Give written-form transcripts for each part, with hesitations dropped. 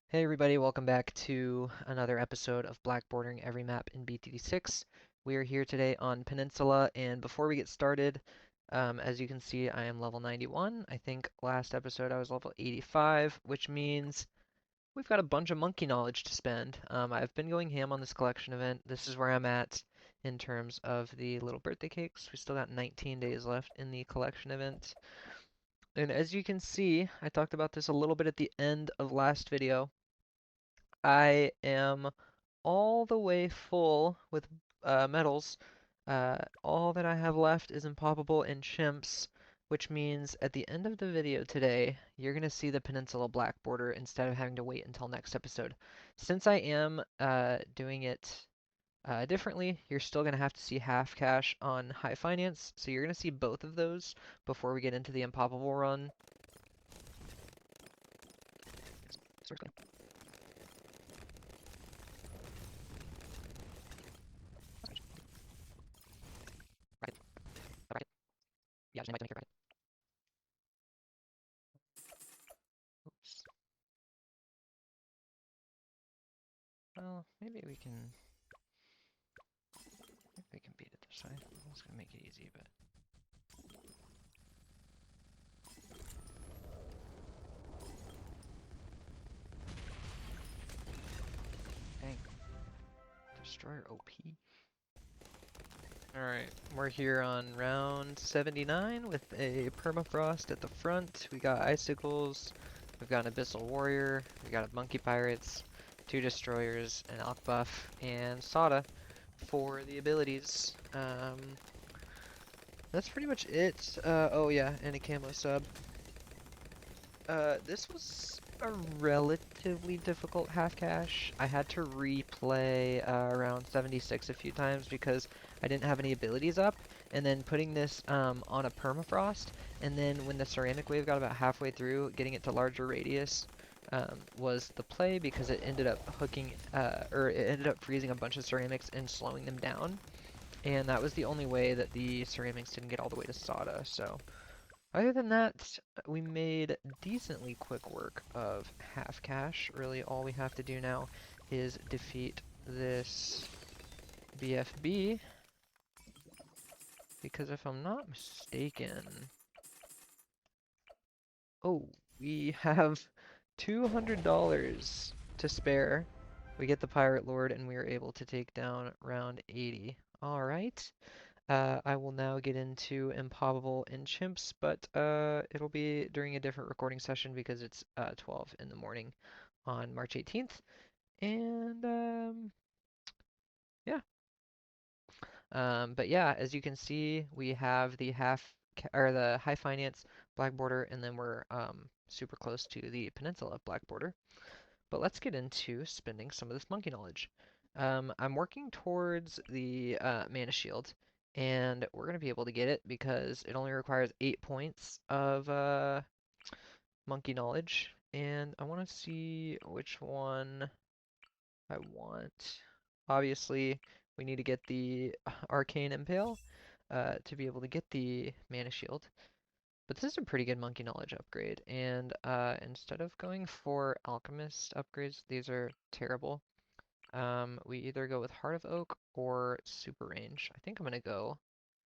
Hey everybody, welcome back to another episode of blackboarding every map in BTD6. We are here today on Peninsula, and before we get started, as you can see, I am level 91. I think last episode I was level 85, which means we've got a bunch of monkey knowledge to spend. I've been going ham on this collection event. This is where I'm at in terms of the little birthday cakes. We still got 19 days left in the collection event. And as you can see, I talked about this a little bit at the end of last video. I am all the way full with medals. All that I have left is Impoppable and CHIMPS, which means at the end of the video today, you're going to see the Peninsula black border instead of having to wait until next episode. Since I am doing it differently, you're still going to have to see half cash on high finance, so you're going to see both of those before we get into the Impopable run. Yeah, just invite them here, right? Oops. Well, maybe we can beat it this side. I was gonna make it easy, but dang. Destroyer OP. Alright, we're here on round 79 with a permafrost at the front. We got icicles, we've got an abyssal warrior, we got a monkey pirates, 2 destroyers, an alk buff, and Sada for the abilities. That's pretty much it. Oh yeah, and a camo sub. This was a relatively difficult half cache. I had to replay around 76 a few times because I didn't have any abilities up, and then putting this on a permafrost, and then when the ceramic wave got about halfway through, getting it to larger radius was the play because it ended up hooking, or it ended up freezing a bunch of ceramics and slowing them down, and that was the only way that the ceramics didn't get all the way to Sada, so. Other than that, we made decently quick work of half cash. Really, all we have to do now is defeat this BFB. Because if I'm not mistaken... Oh, we have $200 to spare. We get the Pirate Lord and we are able to take down round 80. Alright. I will now get into Impopable and CHIMPS, but it'll be during a different recording session because it's 12 in the morning on March 18th. And yeah. But yeah, as you can see, we have the or the high finance black border, and then we're super close to the Peninsula black border. But let's get into spending some of this monkey knowledge. I'm working towards the mana shield, and we're going to be able to get it because it only requires 8 points of monkey knowledge. And I want to see which one I want. Obviously, we need to get the Arcane Impale to be able to get the mana shield. But this is a pretty good monkey knowledge upgrade, and instead of going for alchemist upgrades, these are terrible. We either go with Heart of Oak or Super Range. I think I'm gonna go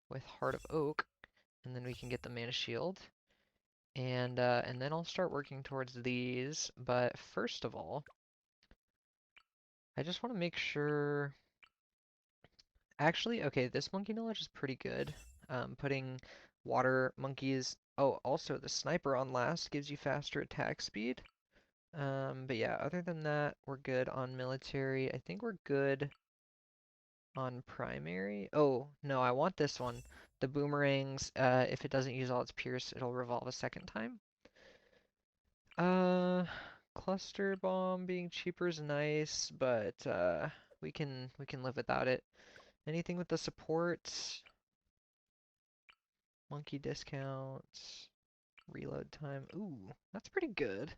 with Heart of Oak, and then we can get the mana shield, and then I'll start working towards these. But first of all, I just want to make sure. Actually, okay, this monkey knowledge is pretty good. Putting water monkeys. Oh, also the sniper on last gives you faster attack speed. But yeah, other than that, we're good on military. I think we're good on primary. Oh, no, I want this one. The boomerangs, if it doesn't use all its pierce, it'll revolve a second time. Uh, cluster bomb being cheaper is nice, but we can live without it. Anything with the support, monkey discounts, reload time. Ooh, that's pretty good.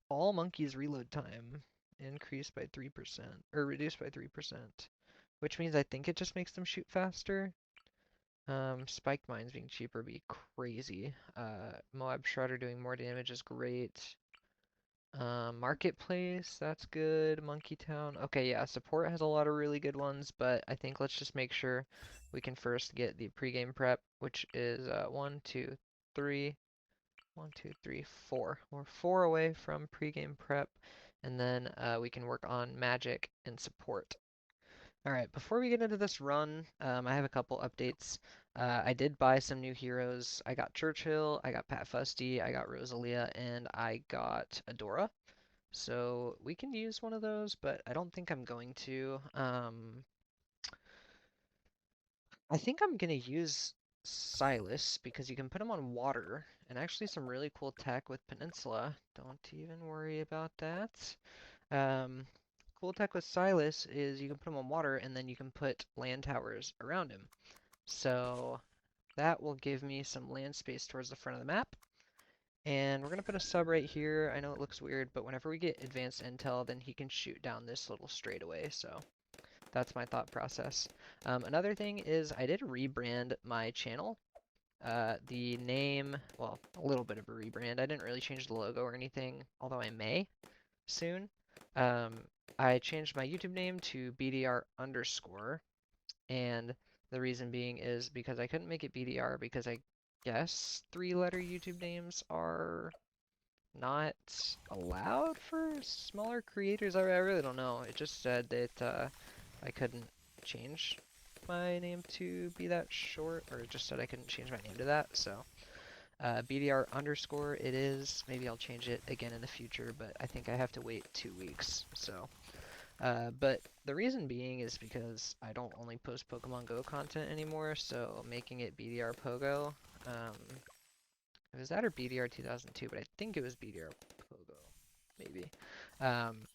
All monkeys reload time increased by 3%, or reduced by 3%, which means I think it just makes them shoot faster. Spiked mines being cheaper would be crazy. Moab Shredder doing more damage is great. Marketplace, that's good. Monkey Town. Okay, yeah, support has a lot of really good ones, but I think let's just make sure we can first get the pregame prep, which is 1, 2, 3, 1, 2, 3, 4. We're 4 away from pregame prep, and then we can work on magic and support. All right, before we get into this run, I have a couple updates. I did buy some new heroes. I got Churchill, I got Pat Fusty, I got Rosalia, and I got Adora. So we can use one of those, but I don't think I'm going to. I think I'm gonna use Silas because you can put him on water and actually some really cool tech with Peninsula. Don't even worry about that. Um, cool tech with Silas is you can put him on water and then you can put land towers around him. So that will give me some land space towards the front of the map. And we're going to put a sub right here. I know it looks weird, but whenever we get advanced intel, then he can shoot down this little straightaway. So that's my thought process. Another thing is I did rebrand my channel. The name, well, a little bit of a rebrand. I didn't really change the logo or anything, although I may soon. Um, I changed my YouTube name to BDR underscore, and the reason being is because I couldn't make it BDR because I guess 3-letter YouTube names are not allowed for smaller creators. I really don't know. It just said that I couldn't change my name to be that short, or it just said I couldn't change my name to that. So BDR underscore it is. Maybe I'll change it again in the future, but I think I have to wait 2 weeks. So, but the reason being is because I don't only post Pokemon Go content anymore, so making it BDR Pogo. It was that or BDR 2002, but I think it was BDR Pogo, maybe. Um,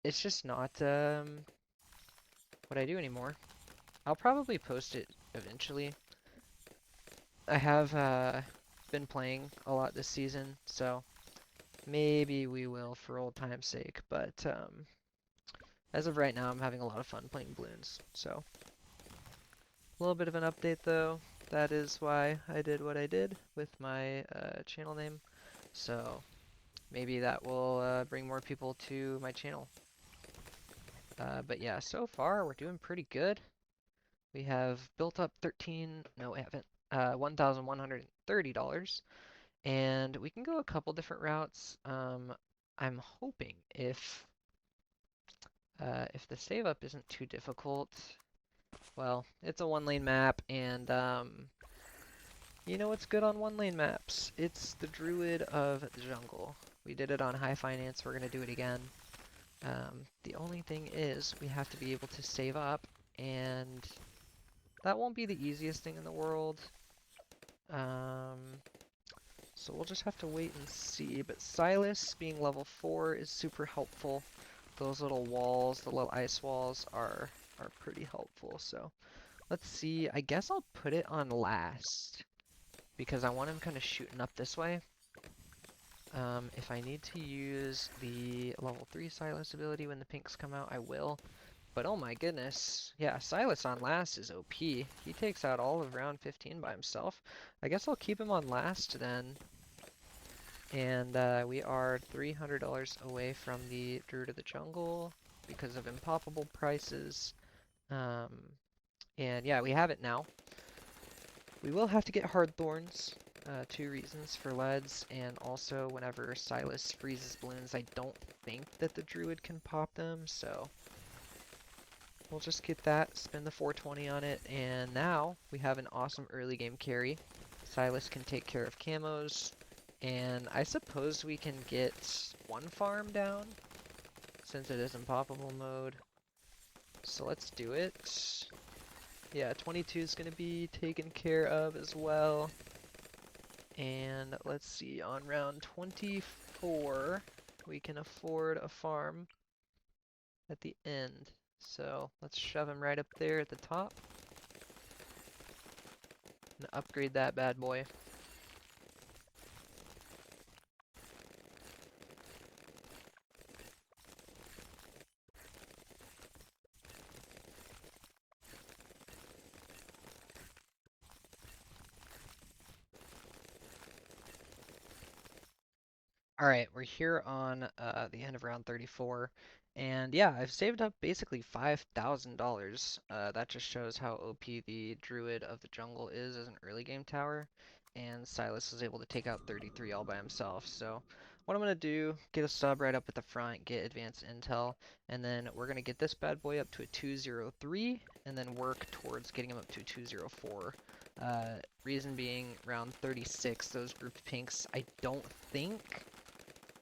it's just not what I do anymore. I'll probably post it eventually. I have been playing a lot this season, so maybe we will for old time's sake. But as of right now, I'm having a lot of fun playing balloons. So a little bit of an update though. That is why I did what I did with my channel name. So maybe that will bring more people to my channel. But yeah, so far we're doing pretty good. We have built up no, we haven't, $1,130, and we can go a couple different routes. I'm hoping if the save up isn't too difficult, well, it's a 1-lane map, and you know what's good on 1-lane maps? It's the Druid of the Jungle. We did it on High Finance, we're gonna do it again. The only thing is we have to be able to save up, and that won't be the easiest thing in the world. So we'll just have to wait and see. But Silas being level 4 is super helpful. Those little walls, the little ice walls are pretty helpful. So let's see. I guess I'll put it on last because I want him kind of shooting up this way. If I need to use the level 3 Silas ability when the pinks come out, I will. But oh my goodness, yeah, Silas on last is OP. He takes out all of round 15 by himself. I guess I'll keep him on last then. And we are $300 away from the Druid of the Jungle because of Impopable prices. And yeah, we have it now. We will have to get hard thorns. 2 reasons for leads, and also whenever Silas freezes balloons, I don't think that the Druid can pop them, so we'll just get that, spend the 420 on it, and now we have an awesome early game carry. Silas can take care of camos, and I suppose we can get 1 farm down, since it is Impopable mode. So let's do it. Yeah, 22 is going to be taken care of as well. And let's see, on round 24, we can afford a farm at the end. So let's shove him right up there at the top. And upgrade that bad boy. All right, we're here on the end of round 34, and yeah, I've saved up basically $5,000. That just shows how OP the Druid of the Jungle is as an early game tower, and Silas was able to take out 33 all by himself. So what I'm gonna do, get a sub right up at the front, get advanced intel, and then we're gonna get this bad boy up to a 203, and then work towards getting him up to a 204. Reason being, round 36, those grouped pinks, I don't think.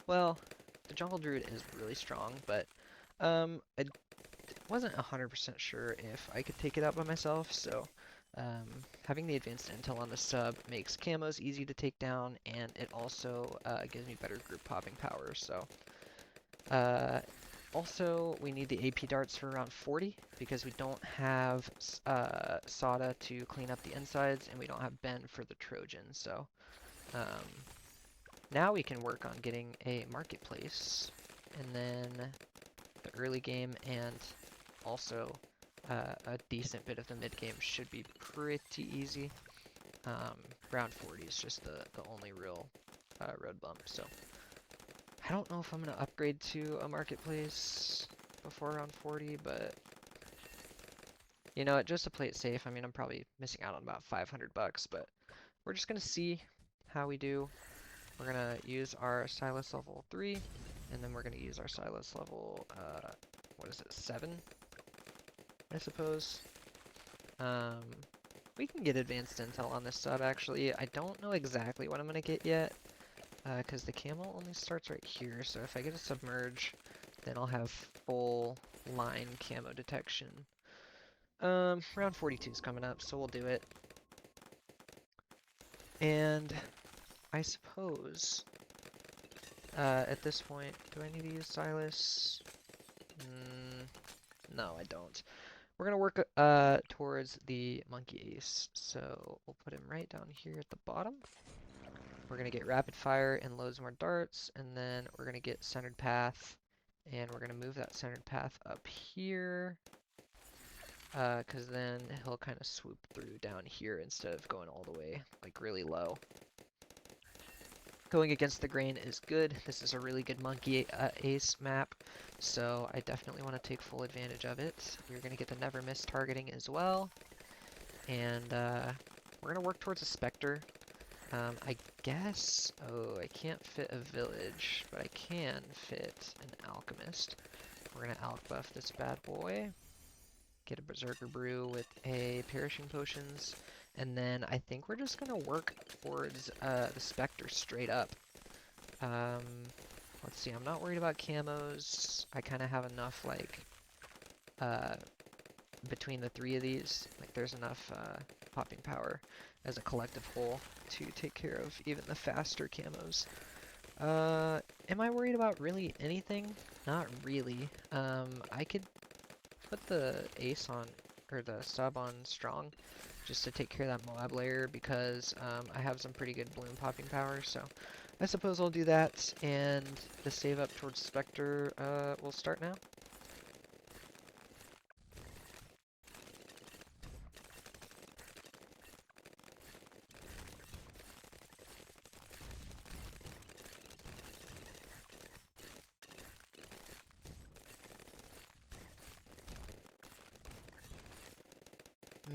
Well, the Jungle Druid is really strong, but I wasn't 100% sure if I could take it out by myself, so having the advanced intel on the sub makes camos easy to take down, and it also gives me better group popping power, so. Also, we need the AP darts for around 40, because we don't have Sada to clean up the insides, and we don't have Ben for the Trojan, so. Now we can work on getting a marketplace, and then the early game and also a decent bit of the mid game should be pretty easy. Round 40 is just the only real road bump, so I don't know if I'm going to upgrade to a marketplace before round 40, but you know what, just to play it safe, I mean, I'm probably missing out on about 500 bucks, but we're just going to see how we do. We're gonna use our Silas level 3, and then we're gonna use our Silas level, what is it, 7? I suppose. We can get advanced intel on this sub, actually. I don't know exactly what I'm gonna get yet, because the camo only starts right here, so if I get a submerge, then I'll have full line camo detection. Round 42 is coming up, so we'll do it. And I suppose, at this point, do I need to use Silas? No, I don't. We're going to work towards the Monkey Ace, so we'll put him right down here at the bottom. We're going to get Rapid Fire and loads more darts, and then we're going to get Centered Path, and we're going to move that Centered Path up here, because then he'll kind of swoop through down here instead of going all the way, like, really low. Going against the grain is good. This is a really good Monkey Ace map, so I definitely want to take full advantage of it. We're going to get the never miss targeting as well, and we're going to work towards a Spectre. I guess, oh, I can't fit a village, but I can fit an Alchemist. We're going to Alch buff this bad boy, get a Berserker Brew with a Perishing Potions, and then I think we're just going to work towards the Spectre straight up. Let's see, I'm not worried about camos. I kind of have enough, like, between the three of these, like, there's enough popping power as a collective whole to take care of even the faster camos. Am I worried about really anything? Not really. I could put the ace on, or the sub on strong, just to take care of that Moab layer, because I have some pretty good bloom popping power, so I suppose I'll do that, and the save up towards Spectre will start now.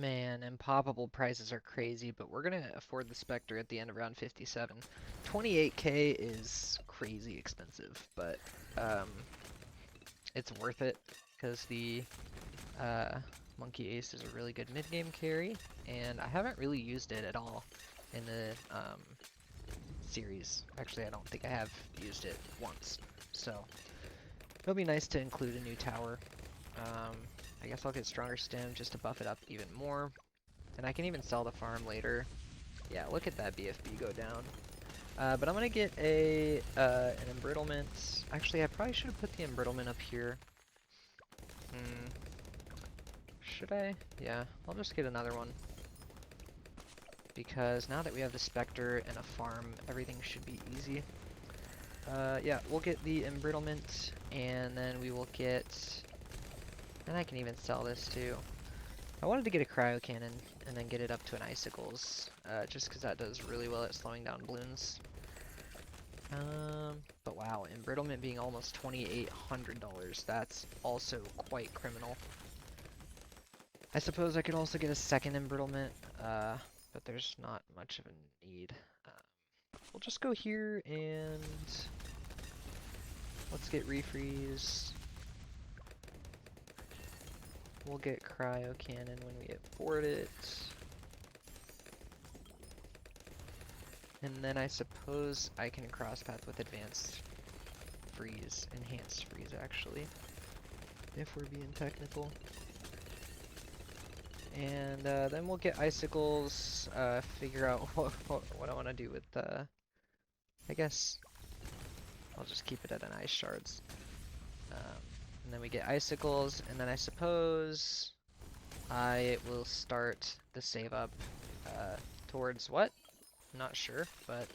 Man, Impopable prices are crazy, but we're gonna afford the Spectre at the end of round 57. 28k is crazy expensive, but it's worth it, because the Monkey Ace is a really good mid-game carry, and I haven't really used it at all in the series. Actually, I don't think I have used it once, so it'll be nice to include a new tower. I guess I'll get Stronger Stem just to buff it up even more. And I can even sell the farm later. Yeah, look at that BFB go down. But I'm going to get an Embrittlement. Actually, I probably should have put the Embrittlement up here. Should I? Yeah, I'll just get another one. Because now that we have the Spectre and a farm, everything should be easy. Yeah, we'll get the Embrittlement, and then we will get... And I can even sell this too. I wanted to get a Cryo Cannon and then get it up to an Icicles, just because that does really well at slowing down balloons. Wow, embrittlement being almost $2,800. That's also quite criminal. I suppose I could also get a second embrittlement, but there's not much of a need. We'll just go here and let's get refreeze. We'll get cryo cannon when we afford it. And then I suppose I can cross path with advanced freeze, enhanced freeze actually, if we're being technical. And then we'll get icicles, figure out what I want to do with I guess I'll just keep it at an ice shards. And then we get icicles, and then I suppose I will start the save up towards what? I'm not sure, but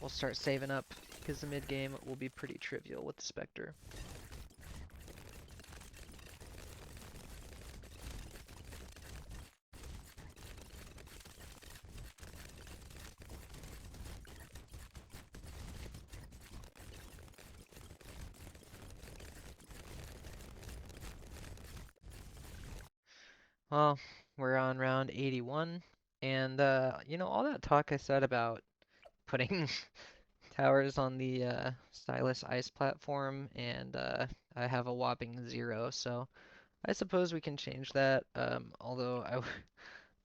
we'll start saving up because the mid game will be pretty trivial with the Spectre. Well, we're on round 81, and you know, all that talk I said about putting towers on the Stylus Ice platform, and I have a whopping 0, so I suppose we can change that. Although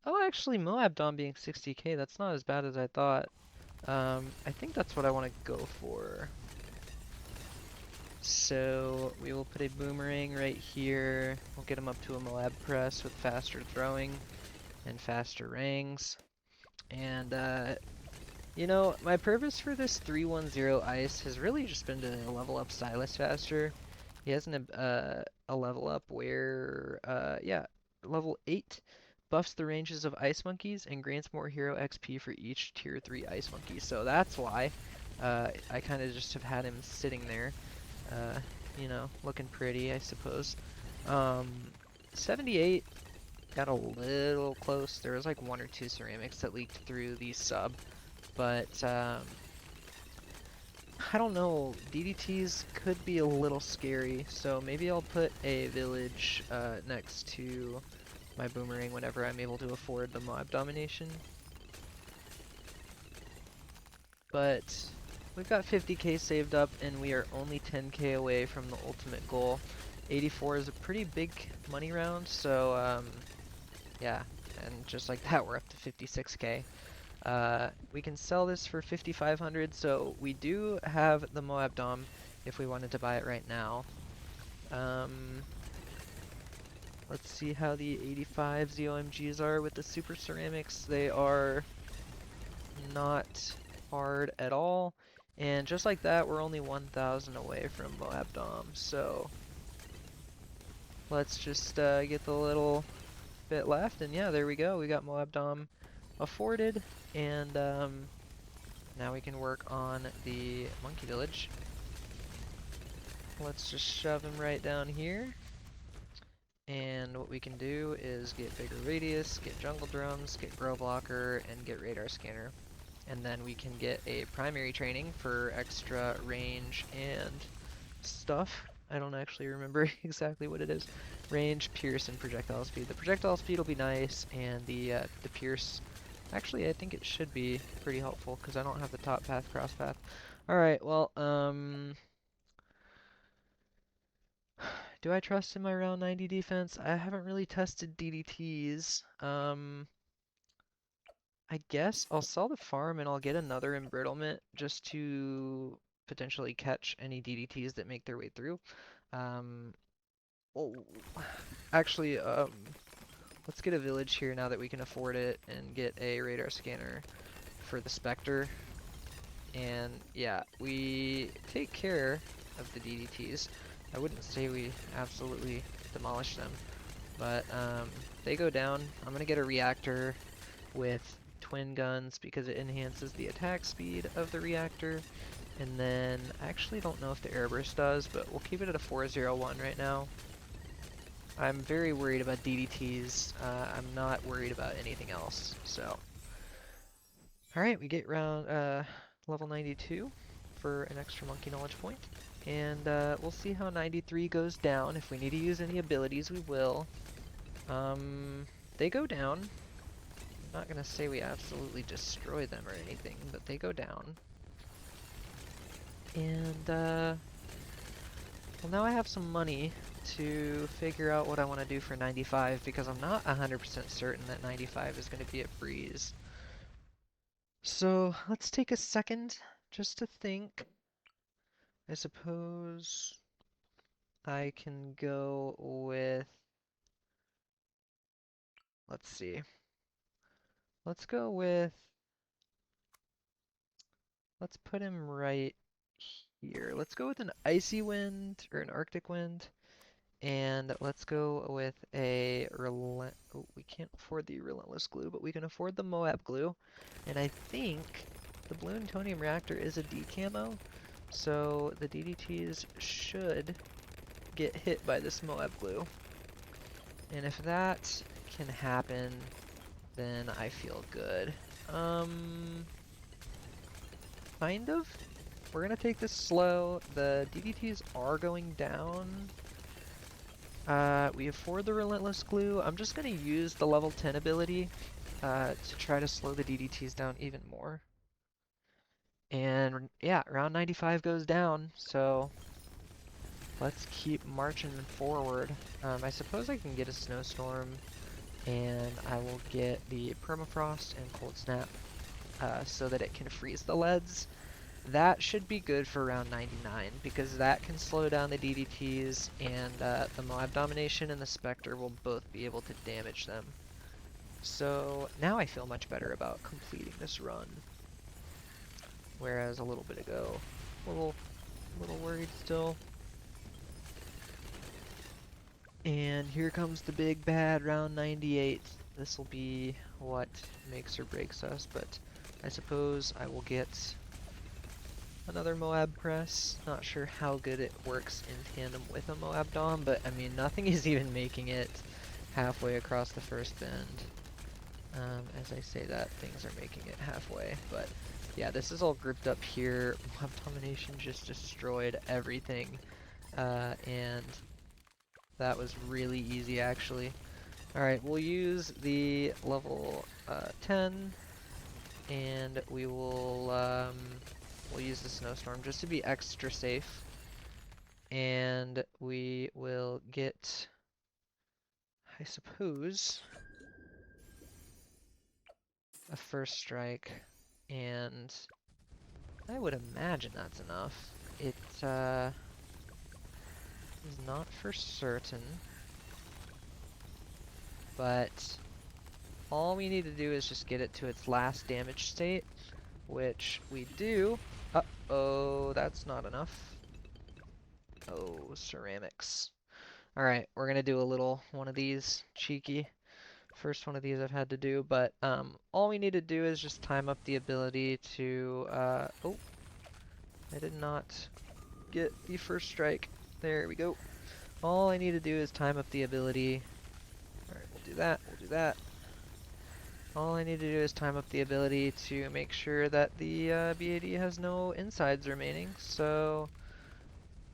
oh, actually, Moab Dom being 60k, that's not as bad as I thought. I think that's what I want to go for. So we will put a boomerang right here. We'll get him up to a Moab press with faster throwing and faster rangs. And you know, my purpose for this 310 ice has really just been to level up Stylus faster. He has a level up where yeah, level 8 buffs the ranges of ice monkeys and grants more hero XP for each tier 3 ice monkey. So that's why I kind of just have had him sitting there. You know, looking pretty, I suppose. 78 got a little close. There was like 1 or 2 ceramics that leaked through the sub, but I don't know. DDTs could be a little scary, so maybe I'll put a village next to my boomerang whenever I'm able to afford the mob domination. But we've got 50k saved up, and we are only 10k away from the ultimate goal. 84 is a pretty big money round, so yeah, and just like that, we're up to 56k. We can sell this for 5,500, so we do have the Moab Dom if we wanted to buy it right now. Let's see how the 85 ZOMGs are with the Super Ceramics. They are not hard at all. And just like that, we're only 1,000 away from Moab Dom. So let's just get the little bit left. And yeah, there we go. We got Moab Dom afforded. And now we can work on the Monkey Village. Let's just shove him right down here. And what we can do is get bigger radius, get jungle drums, get grow blocker, and get radar scanner. And then we can get a primary training for extra range and stuff. I don't actually remember exactly what it is. Range, pierce, and projectile speed. The projectile speed will be nice, and the pierce, actually I think it should be pretty helpful because I don't have the top path, cross path. Alright, well, do I trust in my round 90 defense? I haven't really tested DDTs. I guess I'll sell the farm and I'll get another embrittlement just to potentially catch any DDTs that make their way through. Well, actually, let's get a village here now that we can afford it and get a radar scanner for the Spectre. And yeah, we take care of the DDTs. I wouldn't say we absolutely demolish them, but they go down. I'm gonna get a reactor with twin guns because it enhances the attack speed of the reactor. And then I actually don't know if the airburst does, but we'll keep it at a 401 right now. I'm very worried about DDTs. I'm not worried about anything else. So, all right, we get round level 92. for an extra monkey knowledge point. And we'll see how 93 goes down. If we need to use any abilities, we will. They go down. I'm not going to say we absolutely destroy them or anything, but they go down. And, well, now I have some money to figure out what I want to do for 95, because I'm not 100% certain that 95 is going to be a breeze. So let's take a second just to think. I suppose I can go with, let's see. Let's go with, let's put him right here. Let's go with an icy wind or an arctic wind. And let's go with a we can't afford the relentless glue, but we can afford the Moab glue. And I think the blue Plutonium reactor is a decamo, so the DDTs should get hit by this Moab glue. And if that can happen, then I feel good. Kind of. We're gonna take this slow. The DDTs are going down. We afford the Relentless Glue. I'm just going to use the level 10 ability to try to slow the DDTs down even more. And yeah, round 95 goes down, so let's keep marching forward. I suppose I can get a Snowstorm, and I will get the Permafrost and Cold Snap so that it can freeze the leads. That should be good for round 99, because that can slow down the DDTs, and the Moab Domination and the Spectre will both be able to damage them. So now I feel much better about completing this run, whereas a little bit ago, a little worried still. And here comes the big bad round 98. This will be what makes or breaks us, but I suppose I will get another Moab press. Not sure how good it works in tandem with a Moab Dom, but I mean, nothing is even making it halfway across the first bend. As I say that, things are making it halfway, but yeah, this is all grouped up here. Moab Domination just destroyed everything, and that was really easy actually. Alright, we'll use the level 10, and we will we'll use the Snowstorm just to be extra safe. And we will get, I suppose, a first strike. And I would imagine that's enough. It is not for certain. But all we need to do is just get it to its last damage state, which we do. Uh-oh, that's not enough. Oh, ceramics. Alright, we're gonna do a little one of these, cheeky. First one of these I've had to do, but all we need to do is just time up the ability to, oh, I did not get the first strike. There we go. All I need to do is time up the ability. Alright, we'll do that, we'll do that. All I need to do is time up the ability to make sure that the BAD has no insides remaining, so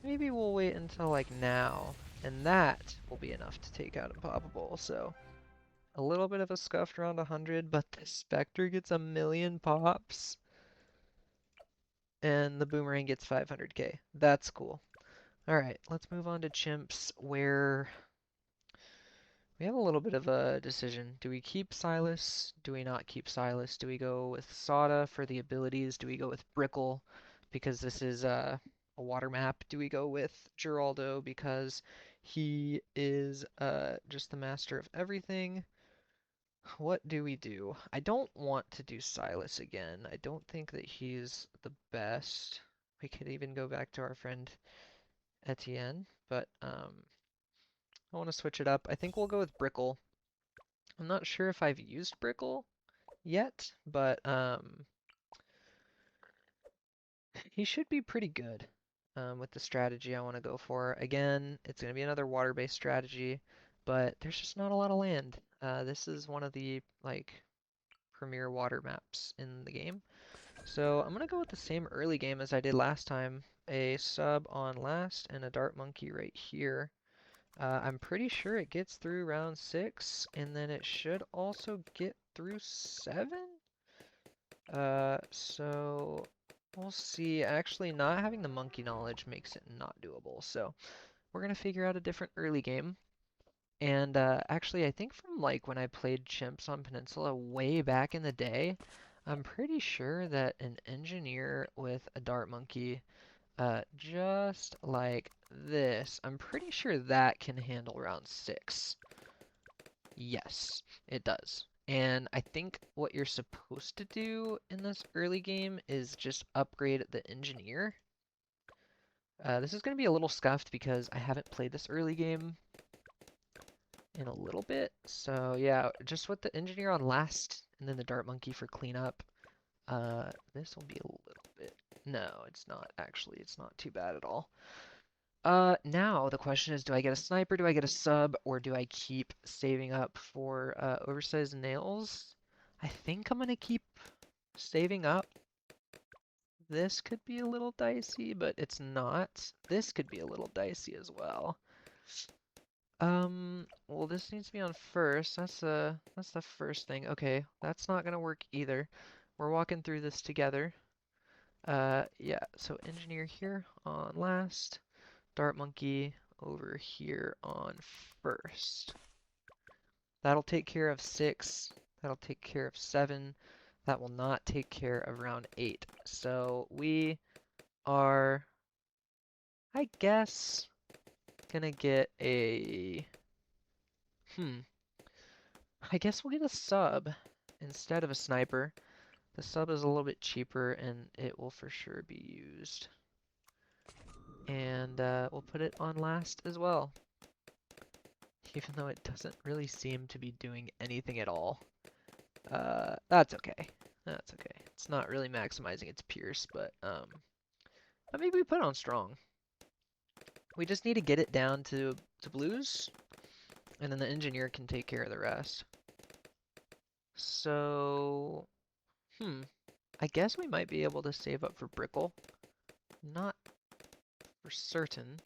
maybe we'll wait until like now, and that will be enough to take out Impopable, so a little bit of a scuffed round 100, but the Spectre gets 1,000,000 pops, and the Boomerang gets 500k. That's cool. Alright, let's move on to Chimps, where we have a little bit of a decision. Do we keep Silas? Do we not keep Silas? Do we go with Sada for the abilities? Do we go with Brickle because this is a water map? Do we go with Geraldo because he is just the master of everything? What do we do? I don't want to do Silas again. I don't think that he's the best. We could even go back to our friend Etienne, but I want to switch it up. I think we'll go with Brickle. I'm not sure if I've used Brickle yet, but he should be pretty good with the strategy I want to go for. Again, it's going to be another water-based strategy, but there's just not a lot of land. This is one of the like premier water maps in the game. So I'm gonna go with the same early game as I did last time. A sub on last and a dart monkey right here. I'm pretty sure it gets through round 6, and then it should also get through 7? So we'll see. Actually, not having the monkey knowledge makes it not doable, so we're gonna figure out a different early game. And actually, I think from like when I played Chimps on Peninsula way back in the day, I'm pretty sure that an engineer with a dart monkey, just like this, I'm pretty sure that can handle round 6. Yes, it does. And I think what you're supposed to do in this early game is just upgrade the engineer. This is going to be a little scuffed because I haven't played this early game in a little bit. So yeah, just with the engineer on last and then the dart monkey for cleanup. This will be a little bit... No, it's not actually. It's not too bad at all. Now the question is, do I get a sniper, do I get a sub, or do I keep saving up for oversized nails? I think I'm gonna keep saving up. This could be a little dicey, but it's not. This could be a little dicey as well. Well, this needs to be on first. That's the first thing. Okay, that's not gonna work either. We're walking through this together. Yeah, so engineer here on last. Dart monkey over here on first. That'll take care of 6. That'll take care of 7. That will not take care of round 8. So we are, I guess, gonna get a... I guess we'll get a sub instead of a sniper. The sub is a little bit cheaper and it will for sure be used. And we'll put it on last as well. Even though it doesn't really seem to be doing anything at all. That's okay. That's okay. It's not really maximizing its pierce, but maybe we put it on strong. We just need to get it down to blues, and then the engineer can take care of the rest. So, I guess we might be able to save up for Brickle. Not for certain,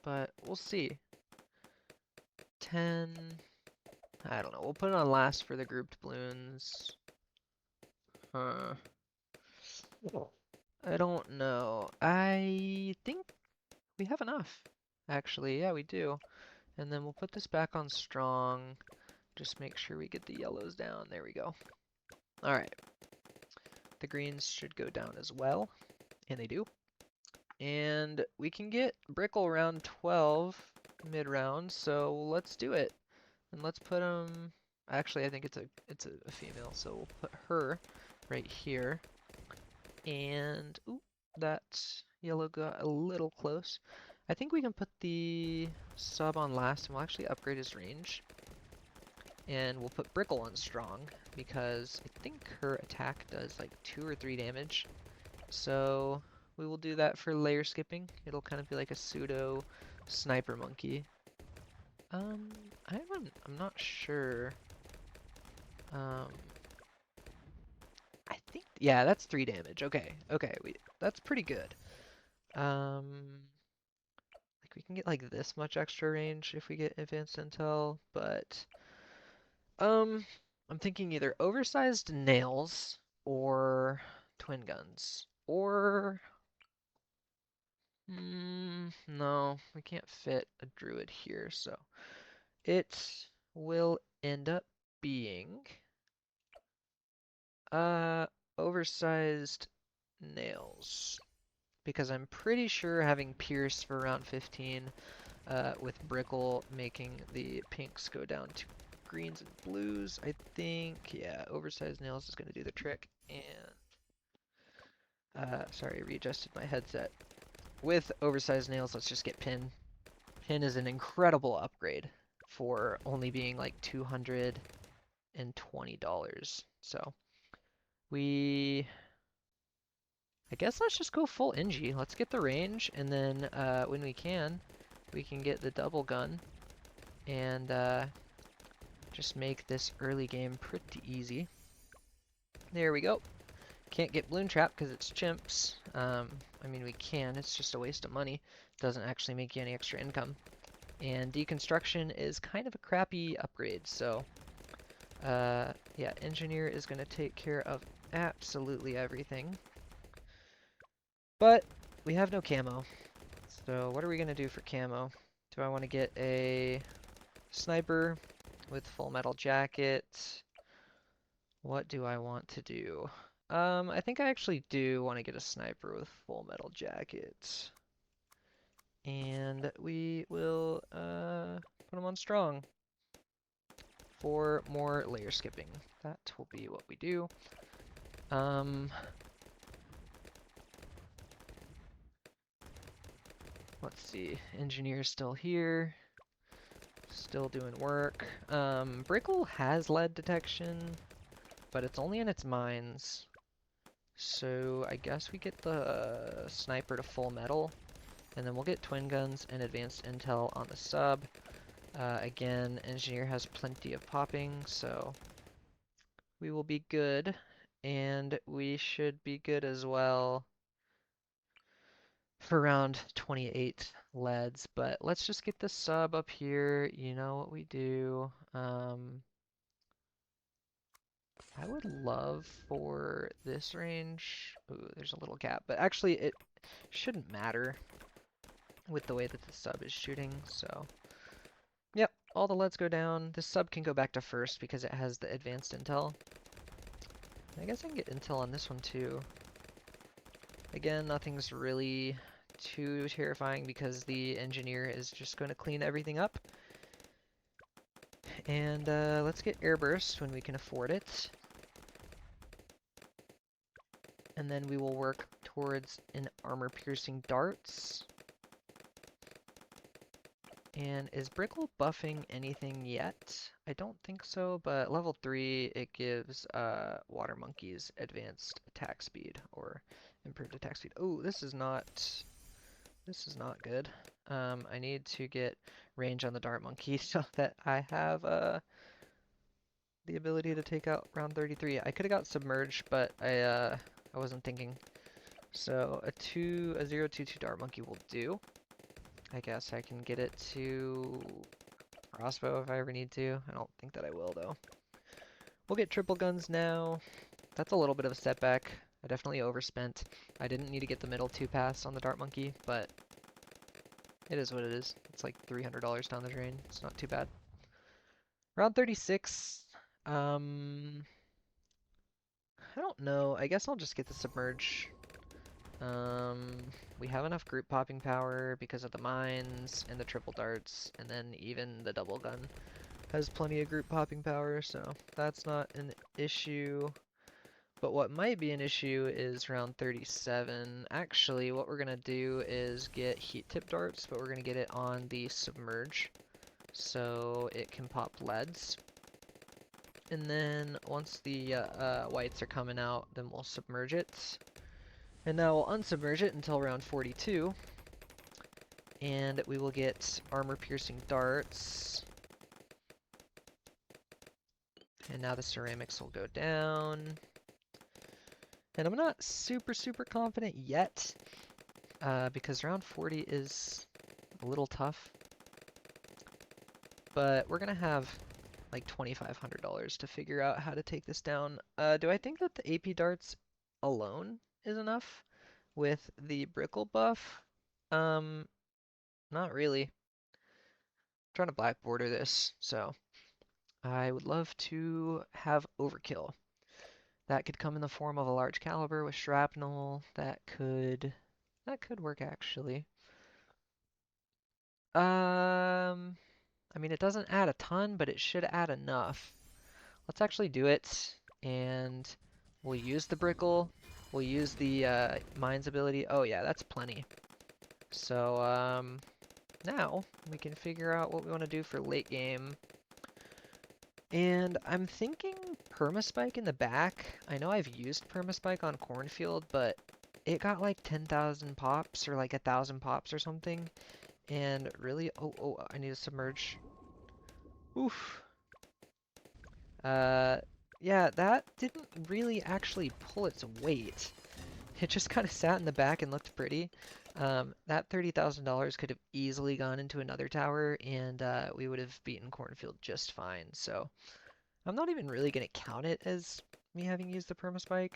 but we'll see. 10... I don't know. We'll put it on last for the grouped balloons. I don't know. I think we have enough. Actually, yeah, we do. And then we'll put this back on strong. Just make sure we get the yellows down. There we go. All right. The greens should go down as well. And they do. And we can get Brickle round 12 mid-round, so let's do it. And let's put them... Actually, I think it's a female, so we'll put her right here. And, ooh, that yellow got a little close. I think we can put the sub on last, and we'll actually upgrade his range. And we'll put Brickle on strong, because I think her attack does like 2 or 3 damage. So we will do that for layer skipping. It'll kind of be like a pseudo sniper monkey. I'm not sure. I think, yeah, that's 3 damage. Okay, that's pretty good. Like we can get like this much extra range if we get advanced intel, but I'm thinking either oversized nails or twin guns. Or no, we can't fit a druid here, so it will end up being oversized nails. Because I'm pretty sure having Pierce for round 15 with Brickle making the pinks go down to greens and blues, I think, yeah, oversized nails is going to do the trick. And, sorry, I readjusted my headset. With oversized nails, let's just get Pin. Pin is an incredible upgrade for only being like $220. So, I guess let's just go full NG. Let's get the range, and then when we can get the double gun, and just make this early game pretty easy. There we go. Can't get balloon trap because it's chimps. I mean, we can. It's just a waste of money. Doesn't actually make you any extra income. And deconstruction is kind of a crappy upgrade, so yeah, engineer is going to take care of absolutely everything. But we have no camo. So what are we going to do for camo? Do I want to get a sniper with full metal jacket? What do I want to do? I think I actually do want to get a sniper with full metal jacket. And we will put them on strong for more layer skipping. That will be what we do. Let's see. Engineer's still here. Still doing work. Brickle has lead detection, but it's only in its mines. So I guess we get the sniper to full metal, and then we'll get twin guns and advanced intel on the sub. Again, engineer has plenty of popping, so we will be good. And we should be good as well for around 28 leads, but let's just get the sub up here. You know what we do. I would love for this range. Ooh, there's a little gap, but actually it shouldn't matter with the way that the sub is shooting, so. Yep, all the leads go down. This sub can go back to first because it has the advanced intel. I guess I can get intel on this one too. Again, nothing's really too terrifying because the engineer is just going to clean everything up. And let's get airburst when we can afford it. And then we will work towards an armor-piercing darts. And is Brickle buffing anything yet? I don't think so, but level 3, it gives water monkeys advanced attack speed, or improved attack speed. Oh, this is not good. I need to get range on the dart monkey so that I have the ability to take out round 33. I could have got submerged, but I wasn't thinking. So a 022 dart monkey will do. I guess I can get it to crossbow if I ever need to. I don't think that I will though. We'll get triple guns now. That's a little bit of a setback. I definitely overspent. I didn't need to get the middle 2 pass on the dart monkey, but it is what it is. It's like $300 down the drain. It's not too bad. Round 36. I don't know. I guess I'll just get the submerge. We have enough group popping power because of the mines and the triple darts, and then even the double gun has plenty of group popping power, so that's not an issue. But what might be an issue is round 37. Actually, what we're gonna do is get heat tip darts, but we're gonna get it on the submerge, so it can pop leads. And then once the whites are coming out, then we'll submerge it. And now we'll unsubmerge it until round 42. And we will get armor-piercing darts. And now the ceramics will go down. And I'm not super confident yet, because round 40 is a little tough. But we're gonna have like $2,500 to figure out how to take this down. Do I think that the AP darts alone is enough with the Brickle buff? Not really. I'm trying to black border this, so I would love to have overkill. That could come in the form of a large caliber with shrapnel. That could work actually. I mean, it doesn't add a ton, but it should add enough. Let's actually do it, and we'll use the Brickle. We'll use the Mines ability. Oh yeah, that's plenty. So, now we can figure out what we want to do for late game. And I'm thinking Permaspike in the back. I know I've used Permaspike on Cornfield, but it got like 10,000 pops or like 1,000 pops or something. And really, oh, I need to submerge. Oof. Yeah, that didn't really actually pull its weight. It just kind of sat in the back and looked pretty. That $30,000 could have easily gone into another tower, and we would have beaten Cornfield just fine. So I'm not even really going to count it as me having used the permaspike.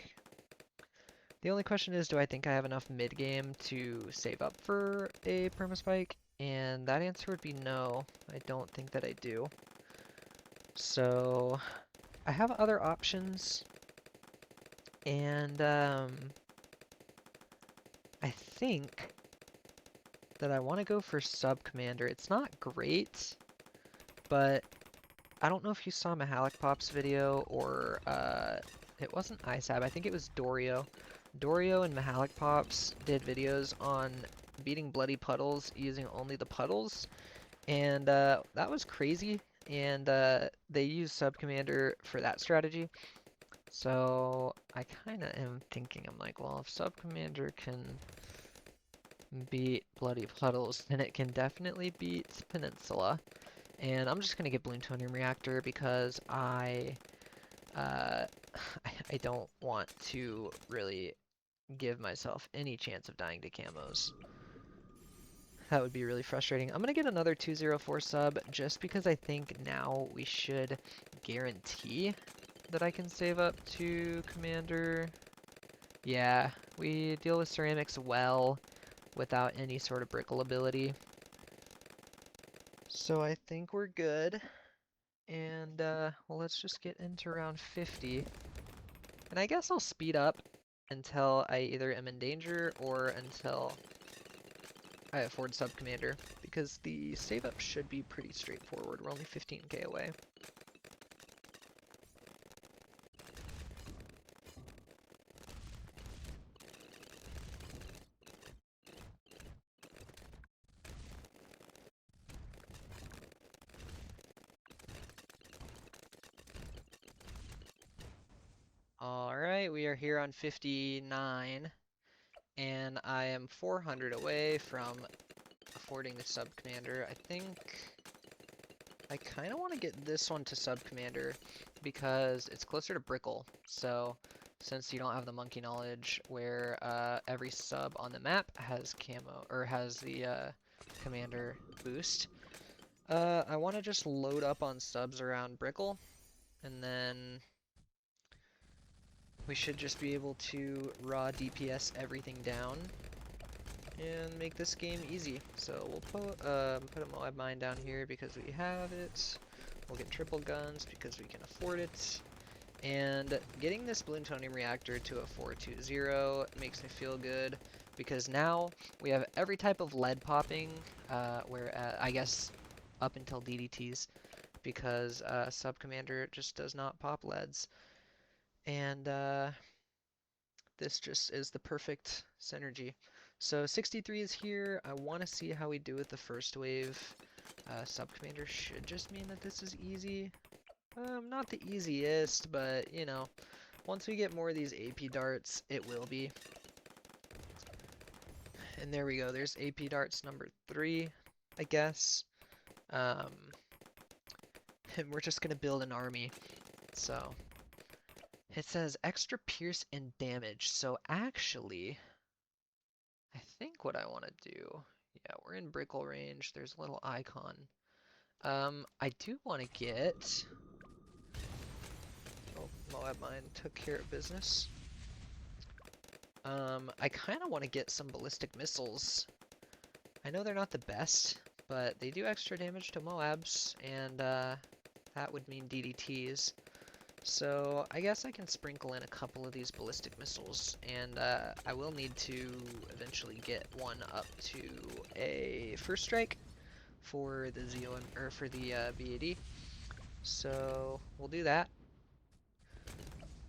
The only question is, do I think I have enough mid-game to save up for a permaspike? And that answer would be no. I don't think that I do. So I have other options, and I think that I want to go for Sub Commander. It's not great, but I don't know if you saw Mahalik Pop's video or it wasn't ISAB, I think it was Dorio. Dorio and Mahalik Pops did videos on beating bloody puddles using only the puddles, and that was crazy, and they used Sub Commander for that strategy. So I kind of am thinking, I'm like, well, if Sub Commander can beat bloody puddles, then it can definitely beat Peninsula. And I'm just gonna get Plutonium Reactor because uh, I don't want to really give myself any chance of dying to camos. That would be really frustrating. I'm gonna get another 204 sub just because I think now we should guarantee that I can save up to Commander. Yeah, we deal with ceramics well without any sort of brickle ability. So I think we're good. And, well, let's just get into round 50. And I guess I'll speed up until I either am in danger or until I afford Sub Commander, because the save up should be pretty straightforward. We're only 15k away. Alright, we are here on 59, and I am 400 away from affording the Sub Commander. I think I kind of want to get this one to Sub Commander because it's closer to Brickle. So since you don't have the monkey knowledge where every sub on the map has camo or has the commander boost, I want to just load up on subs around Brickle, and then we should just be able to raw DPS everything down and make this game easy. So we'll put a Moab mine down here because we have it. We'll get triple guns because we can afford it. And getting this plutonium reactor to a 420 makes me feel good because now we have every type of lead popping, where I guess up until DDTs, because Sub Commander just does not pop leads. And this just is the perfect synergy. So 63 is here. I want to see how we do with the first wave. Sub Commander should just mean that this is easy. Not the easiest, but you know, once we get more of these AP darts, it will be. And there we go. There's AP darts number 3, I guess. And we're just gonna build an army. So it says extra pierce and damage. So actually, I think what I want to do, yeah, we're in Brickle range. There's a little icon. I do want to get. Oh, Moab mine took care of business. I kind of want to get some ballistic missiles. I know they're not the best, but they do extra damage to Moabs, and that would mean DDTs. So I guess I can sprinkle in a couple of these ballistic missiles, and I will need to eventually get one up to a first strike for the Zeon or for the BAD. So we'll do that.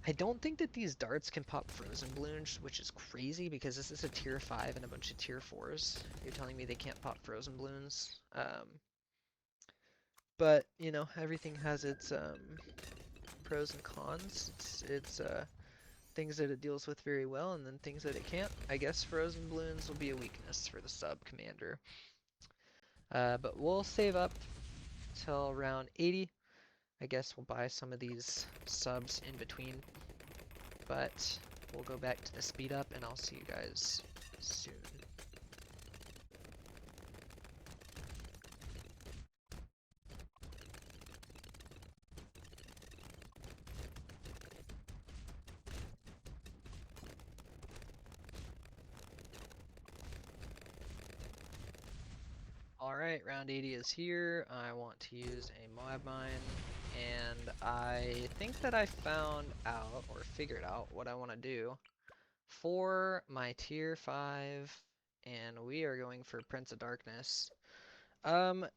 I don't think that these darts can pop frozen balloons, which is crazy because this is a tier 5 and a bunch of tier 4s. You're telling me they can't pop frozen balloons? But, you know, everything has its pros and cons. It's things that it deals with very well and then things that it can't. I guess frozen balloons will be a weakness for the sub commander. But we'll save up till round 80. I guess we'll buy some of these subs in between, but we'll go back to the speed up and I'll see you guys soon. Alright, round 80 is here. I want to use a Moab mine, and I think that I found out, or figured out, what I want to do for my tier 5, and we are going for Prince of Darkness.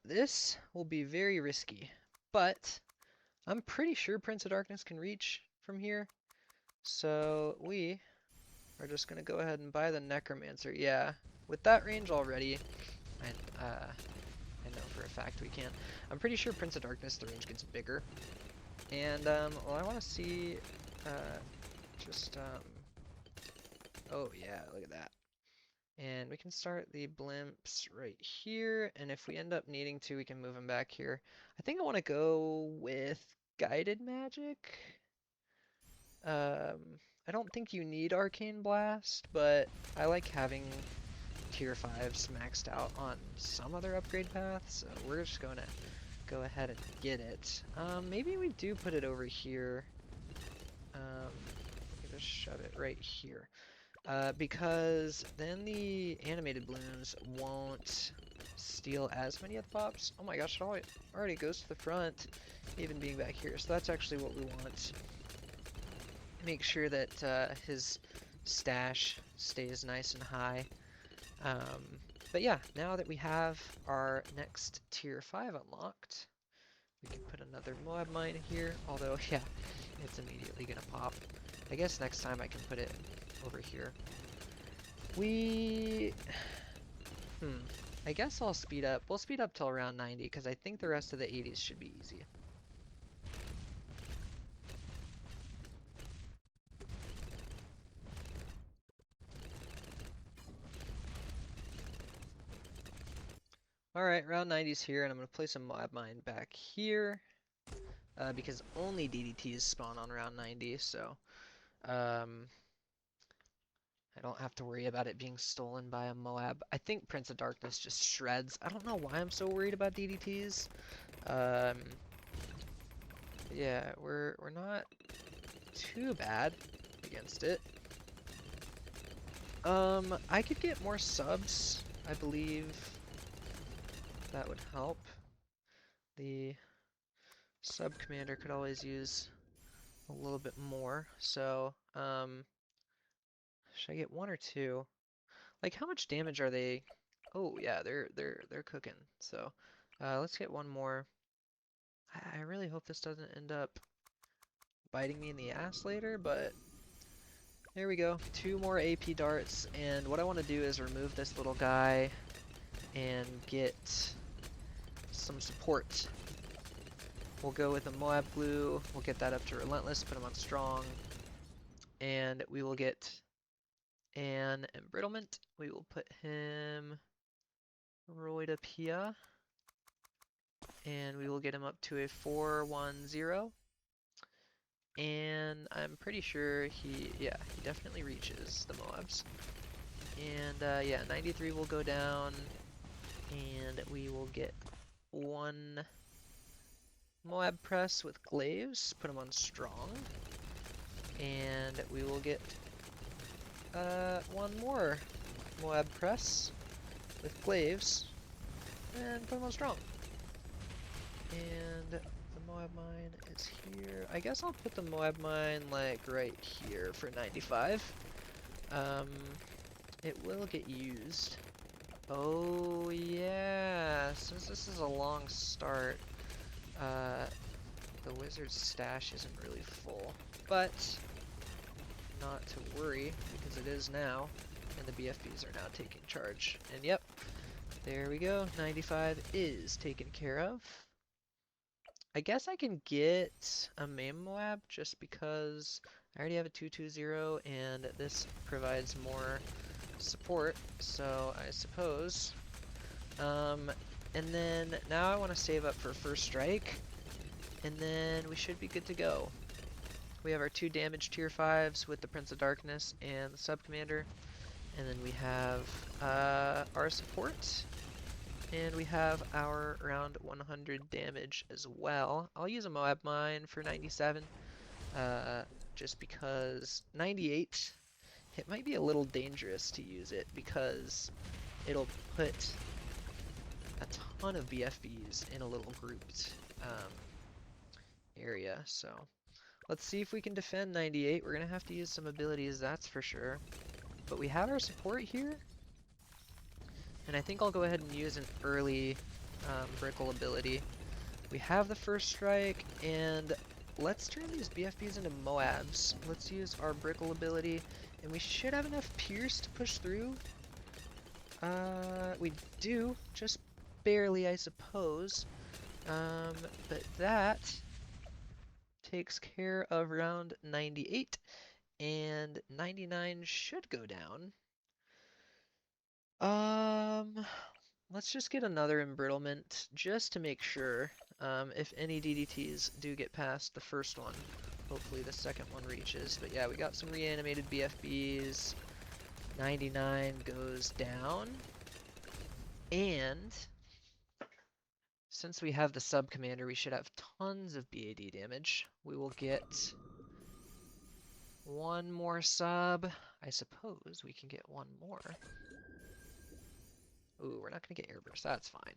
This will be very risky, but I'm pretty sure Prince of Darkness can reach from here, so we are just going to go ahead and buy the Necromancer. Yeah, with that range already, I know for a fact we can. I'm pretty sure Prince of Darkness, the range gets bigger. And, well, I want to see, oh yeah, look at that. And we can start the blimps right here, and if we end up needing to, we can move them back here. I think I want to go with Guided Magic. I don't think you need Arcane Blast, but I like having tier 5s maxed out on some other upgrade path, so we're just going to go ahead and get it. Maybe we do put it over here. Just shove it right here. Because then the animated balloons won't steal as many of the pops. Oh my gosh, it already goes to the front, even being back here. So that's actually what we want. Make sure that his stash stays nice and high. But yeah, now that we have our next tier 5 unlocked, we can put another Moab mine here, although yeah, it's immediately gonna pop. I guess next time I can put it over here. I guess I'll speed up. We'll speed up till around 90 because I think the rest of the 80s should be easy. Alright, round 90's here, and I'm going to place a Moab mine back here, because only DDTs spawn on round 90, so I don't have to worry about it being stolen by a Moab. I think Prince of Darkness just shreds. I don't know why I'm so worried about DDTs. Yeah, we're not too bad against it. I could get more subs, I believe. That would help. The sub commander could always use a little bit more. So, should I get one or two? Like, how much damage are they? Oh yeah, they're cooking. So, let's get one more. I really hope this doesn't end up biting me in the ass later, but there we go. 2 more AP darts, and what I want to do is remove this little guy and get some support. We'll go with a Moab glue, we'll get that up to relentless, put him on strong, and we will get an embrittlement. We will put him right up here, and we will get him up to a 410. And I'm pretty sure he definitely reaches the Moabs. And yeah, 93 will go down, and we will get 1 Moab press with glaives, put him on strong, and we will get 1 more Moab press with glaives, and put him on strong. And the Moab mine is here. I guess I'll put the Moab mine like right here for 95. It will get used. Oh yeah, since this is a long start, the wizard's stash isn't really full, but not to worry because it is now, and the BFBs are now taking charge. And yep, there we go, 95 is taken care of. I guess I can get a main Moab just because I already have a 220 and this provides more support, so I suppose. And then now I want to save up for first strike, and then we should be good to go. We have our 2 damage tier 5s with the Prince of Darkness and the Sub Commander, and then we have our support, and we have our around 100 damage as well. I'll use a Moab Mine for 97, just because 98, it might be a little dangerous to use it because it'll put a ton of BFBs in a little grouped area. So let's see if we can defend 98. We're gonna have to use some abilities, that's for sure. But we have our support here, and I think I'll go ahead and use an early Brickle ability. We have the first strike, and let's turn these BFBs into Moabs. Let's use our Brickle ability, and we should have enough Pierce to push through. We do, just barely, I suppose. But that takes care of round 98, and 99 should go down. Let's just get another embrittlement just to make sure. If any DDTs do get past the first one, hopefully the second one reaches. But yeah, we got some reanimated BFBs. 99 goes down, and since we have the sub commander, we should have tons of BAD damage. We will get one more sub. I suppose we can get one more. Ooh, we're not gonna get airburst. That's fine.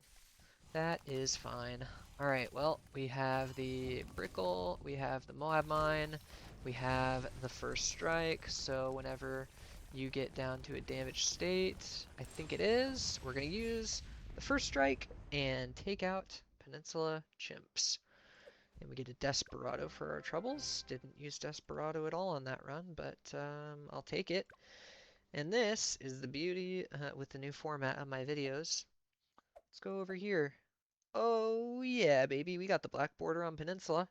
That is fine. Alright, well, we have the Brickle, we have the Moab Mine, we have the first strike, so whenever you get down to a damaged state, I think it is, we're going to use the first strike and take out Peninsula Chimps. And we get a Desperado for our troubles. Didn't use Desperado at all on that run, but I'll take it. And this is the beauty with the new format of my videos. Let's go over here. Oh yeah, baby, we got the black border on Peninsula.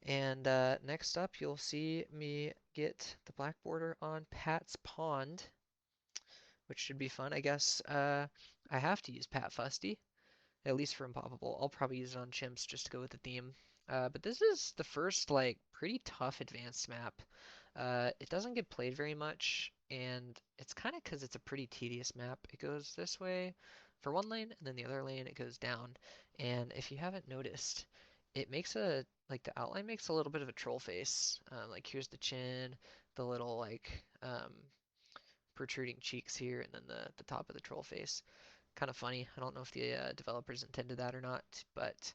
And next up, you'll see me get the black border on Pat's Pond, which should be fun. I guess I have to use Pat Fusty, at least for Impopable. I'll probably use it on Chimps just to go with the theme. But this is the first, like, pretty tough advanced map. It doesn't get played very much, and it's kind of because it's a pretty tedious map. It goes this way for one lane, and then the other lane it goes down. And if you haven't noticed, it makes like the outline makes a little bit of a troll face. Like here's the chin, the little like protruding cheeks here, and then the top of the troll face. Kind of funny. I don't know if the developers intended that or not, but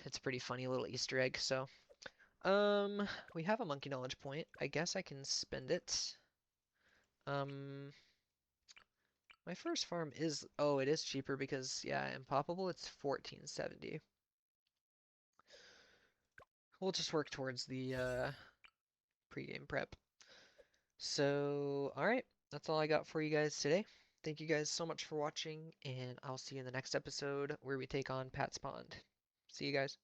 it's a pretty funny little Easter egg. So, we have a monkey knowledge point. I guess I can spend it. Um, my first farm is, oh, it is cheaper because, yeah, Impopable, it's 1470. We'll just work towards the pregame prep. So, alright, that's all I got for you guys today. Thank you guys so much for watching, and I'll see you in the next episode where we take on Pat's Pond. See you guys.